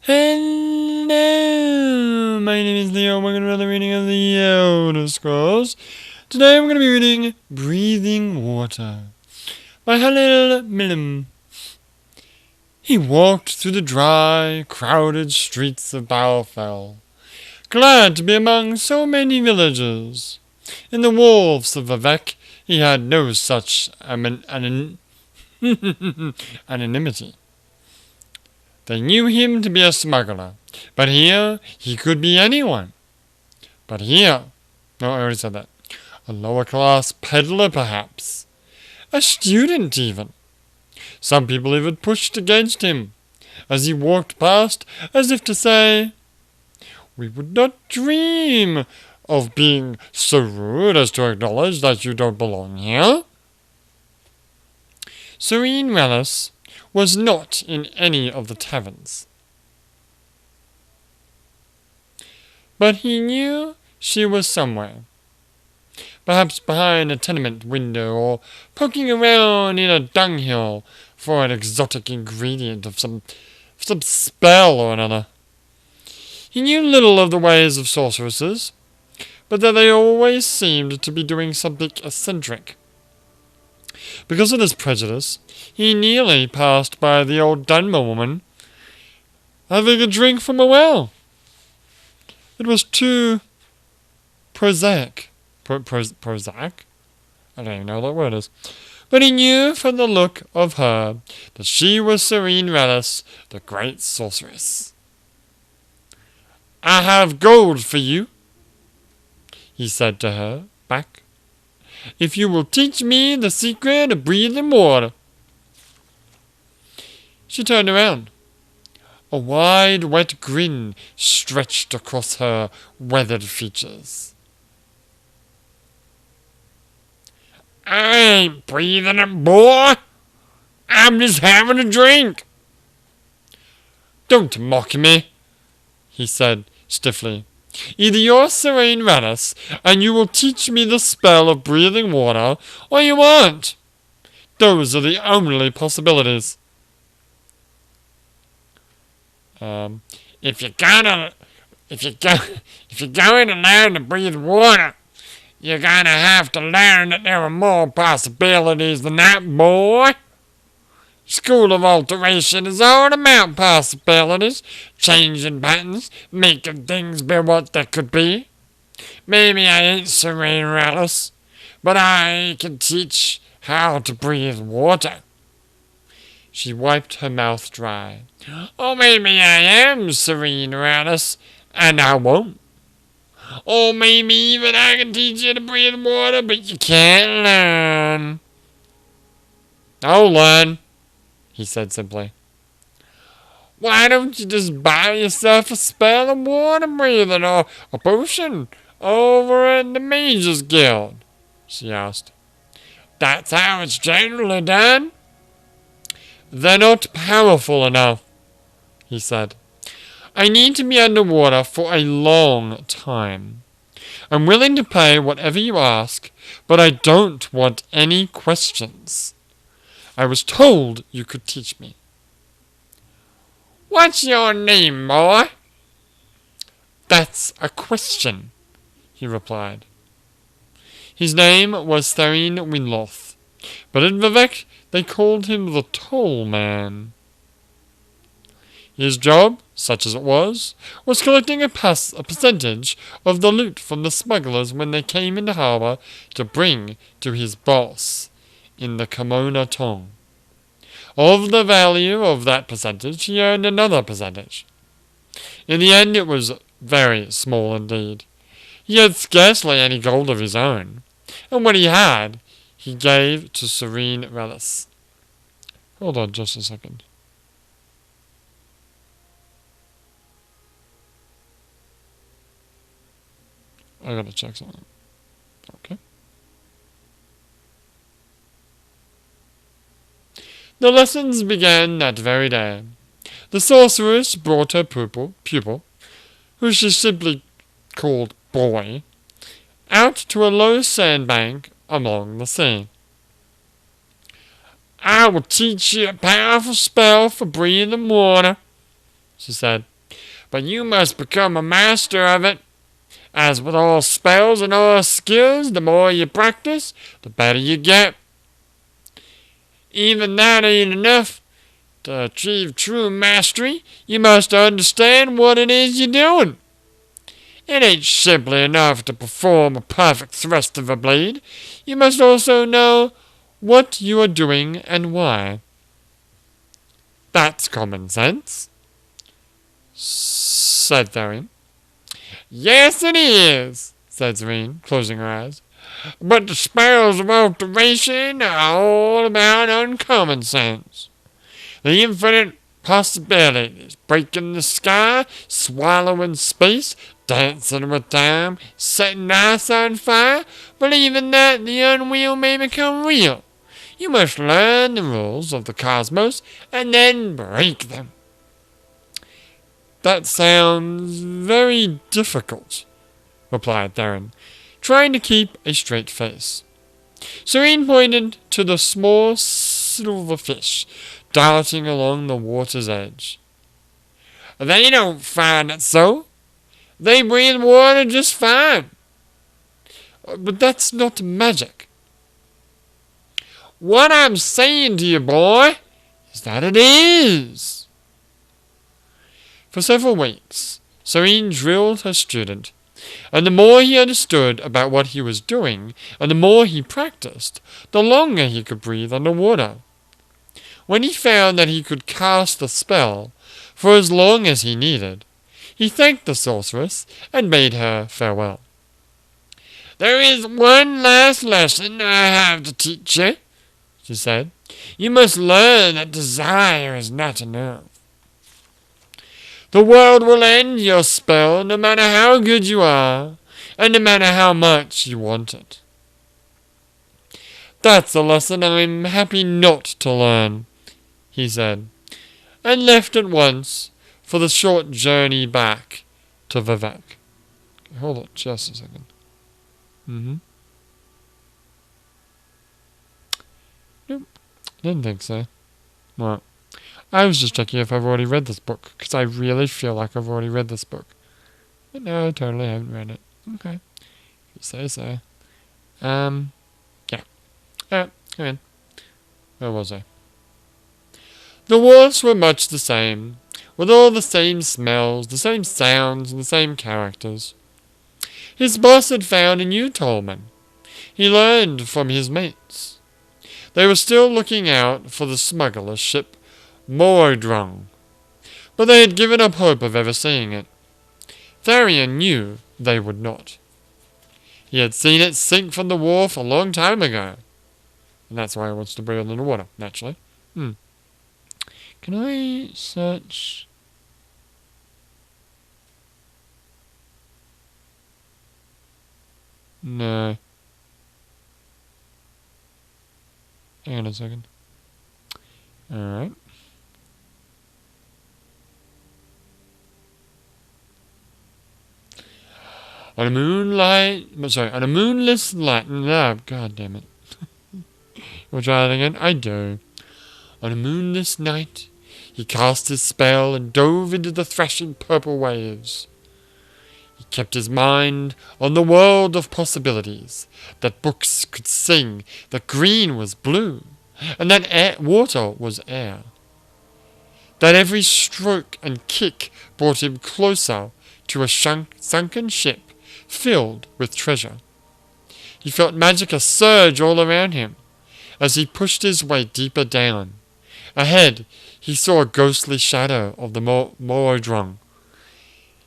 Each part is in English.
Hello! My name is Leo. Welcome to another reading of the Elder Scrolls. Today I'm going to be reading Breathing Water by Halil Milim. He walked through the dry, crowded streets of Balfell, glad to be among so many villagers. In the wolves of Vivek, he had no such anonymity. They knew him to be a smuggler, but here he could be anyone. But here, no, I already said that. A lower-class peddler, perhaps. A student, even. Some people even pushed against him, as he walked past, as if to say, "We would not dream of being so rude as to acknowledge that you don't belong here." Serene Relish was not in any of the taverns, but he knew she was somewhere. Perhaps behind a tenement window, or poking around in a dunghill for an exotic ingredient of some spell or another. He knew little of the ways of sorceresses, but that they always seemed to be doing something eccentric. Because of this prejudice, he nearly passed by the old Dunmer woman having a drink from a well. It was too prosaic. Prosaic? I don't even know what that word is. But he knew from the look of her that she was Serene Relish, the great sorceress. "I have gold for you," he said to her back, "if you will teach me the secret of breathing water." She turned around. A wide, wet grin stretched across her weathered features. "I ain't breathing it, boy. I'm just having a drink." "Don't mock me," he said stiffly. "Either you're Serene Relish, and you will teach me the spell of breathing water, or you aren't. Those are the only possibilities." If you're going to learn to breathe water, you're going to have to learn that there are more possibilities than that, boy. School of Alteration is all about possibilities, changing patterns, making things be what they could be. Maybe I ain't Serene Relish, but I can teach how to breathe water. She wiped her mouth dry. "Or maybe I am Serene Relish, and I won't. Or maybe even I can teach you to breathe water, but you can't learn." "I'll learn," he said simply. "Why don't you just buy yourself a spell of water breathing or a potion over at the Mages Guild?" she asked. "That's how it's generally done." "They're not powerful enough," he said. "I need to be underwater for a long time. I'm willing to pay whatever you ask, but I don't want any questions. I was told you could teach me." "What's your name, boy?" "That's a question," he replied. His name was Tharin Winloth, but in Vivek they called him the Toll Man. His job, such as it was collecting a percentage of the loot from the smugglers when they came into harbour to bring to his boss in the Kimona Tong. Of the value of that percentage, he earned another percentage. In the end, it was very small indeed. He had scarcely any gold of his own, and what he had, he gave to Serene Relish. Hold on just a second. I gotta check something. Okay. The lessons began that very day. The sorceress brought her pupil, who she simply called Boy, out to a low sandbank along the sea. "I will teach you a powerful spell for breathing water," she said. but you must become a master of it. As with all spells and all skills, the more you practice, the better you get. Even that ain't enough. To achieve true mastery, you must understand what it is you're doing. It ain't simply enough to perform a perfect thrust of a blade. You must also know what you are doing and why. That's common sense, said Therian. Yes, it is, said Serene, closing her eyes. But the spells of alteration are all about uncommon sense. The infinite possibilities, breaking the sky, swallowing space, dancing with time, setting ice on fire, believing that the unreal may become real. You must learn the rules of the cosmos and then break them. That sounds very difficult, replied Theron, trying to keep a straight face. Serene pointed to the small silver fish darting along the water's edge. They don't find it so. They breathe water just fine. But that's not magic. What I'm saying to you, boy, is that it is. For several weeks, Serene drilled her student, and the more he understood about what he was doing, and the more he practiced, the longer he could breathe underwater. When he found that he could cast the spell for as long as he needed, he thanked the sorceress and bade her farewell. There is one last lesson I have to teach you, she said. You must learn that desire is not enough. The world will end your spell no matter how good you are, and no matter how much you want it. That's a lesson I'm happy not to learn, he said, and left at once for the short journey back to Vivek. Hold on just a second. Nope, didn't think so. Right. I was just checking if I've already read this book, because I really feel like I've already read this book. But no, I totally haven't read it. Okay. If you say so. Yeah. Alright, come in. Where was I? The walls were much the same, with all the same smells, the same sounds, and the same characters. His boss had found a new tollman. He learned from his mates. They were still looking out for the smuggler's ship, Morrowind, but they had given up hope of ever seeing it. Therian knew they would not. He had seen it sink from the wharf a long time ago, and that's why he wants to breathe in the water, naturally. Can I search? No. Hang on a second. Alright. On a moonless night. No, god damn it. We'll try that again. I do. On a moonless night, he cast his spell and dove into the thrashing purple waves. He kept his mind on the world of possibilities, that books could sing, that green was blue, and that water was air. That every stroke and kick brought him closer to a sunken ship filled with treasure. He felt magic surge all around him as he pushed his way deeper down. Ahead, he saw a ghostly shadow of the Morrowind,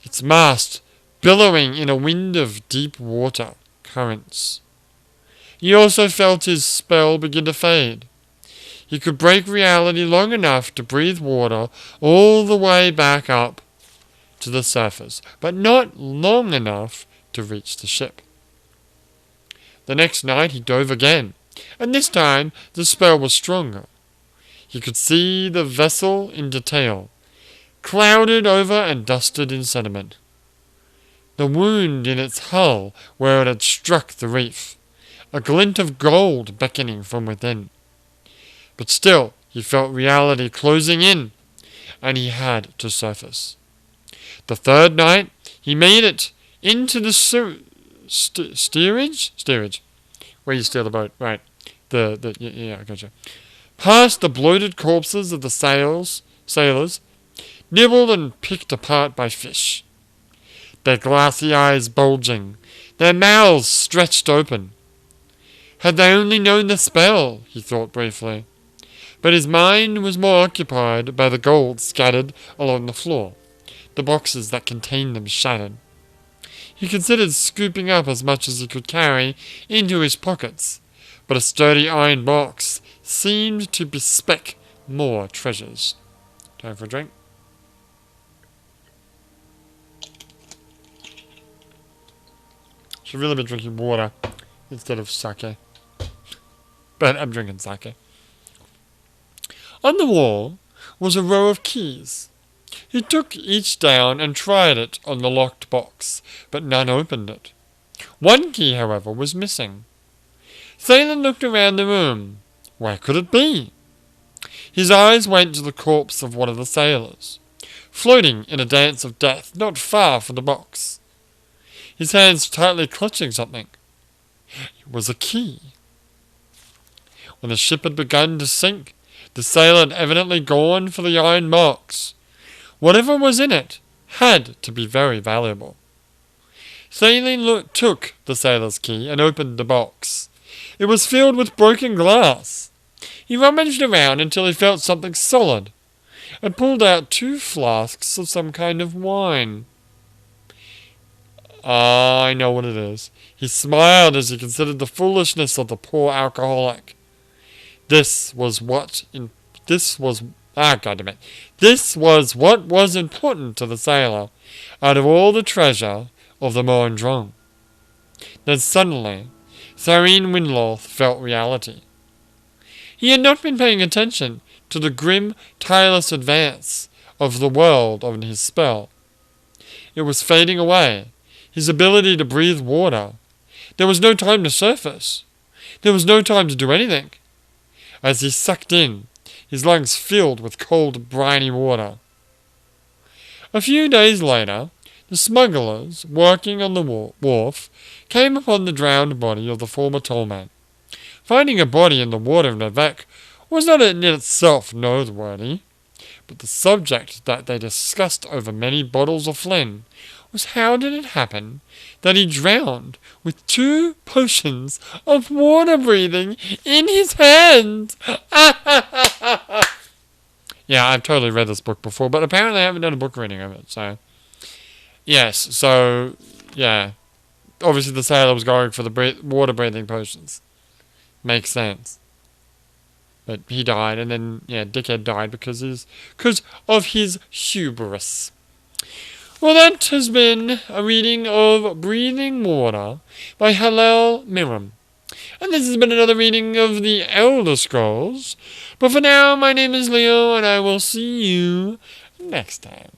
its mast billowing in a wind of deep water currents. He also felt his spell begin to fade. He could break reality long enough to breathe water all the way back up to the surface, but not long enough to reach the ship. The next night he dove again, and this time the spell was stronger. He could see the vessel in detail, clouded over and dusted in sediment. The wound in its hull where it had struck the reef, a glint of gold beckoning from within. But still he felt reality closing in, and he had to surface. The third night, he made it into the steerage? Steerage. Where you steer the boat, right. Yeah, I gotcha. Past the bloated corpses of the sailors, nibbled and picked apart by fish. Their glassy eyes bulging, their mouths stretched open. Had they only known the spell, he thought briefly. But his mind was more occupied by the gold scattered along the floor, the boxes that contained them shattered. He considered scooping up as much as he could carry into his pockets, but a sturdy iron box seemed to bespec more treasures. Time for a drink. Should really be drinking water instead of sake. But I'm drinking sake. On the wall was a row of keys. He took each down and tried it on the locked box, but none opened it. One key, however, was missing. Thalen looked around the room. Where could it be? His eyes went to the corpse of one of the sailors, floating in a dance of death not far from the box. His hands tightly clutching something. It was a key. When the ship had begun to sink, the sailor had evidently gone for the iron box. Whatever was in it had to be very valuable. Thalen took the sailor's key and opened the box. It was filled with broken glass. He rummaged around until he felt something solid, and pulled out 2 flasks of some kind of wine. Ah, I know what it is. He smiled as he considered the foolishness of the poor alcoholic. This was what was what was important to the sailor, out of all the treasure of the Morndrong. Then suddenly, Tharine Winloth felt reality. He had not been paying attention to the grim, tireless advance of the world on his spell. It was fading away, his ability to breathe water. There was no time to surface. There was no time to do anything. As he sucked in, his lungs filled with cold, briny water. A few days later, the smugglers, working on the wharf, came upon the drowned body of the former tollman. Finding a body in the water in Navek was not in itself noteworthy, but the subject that they discussed over many bottles of Flynn was how did it happen that he drowned with 2 potions of water breathing in his hand. Yeah, I've totally read this book before, but apparently I haven't done a book reading of it, so... Yes, so, yeah. Obviously the sailor was going for the water breathing potions. Makes sense. But he died, and then, yeah, Dickhead died because of his hubris. Well, that has been a reading of Breathing Water by Hallel Miram. And this has been another reading of the Elder Scrolls. But for now, my name is Leo, and I will see you next time.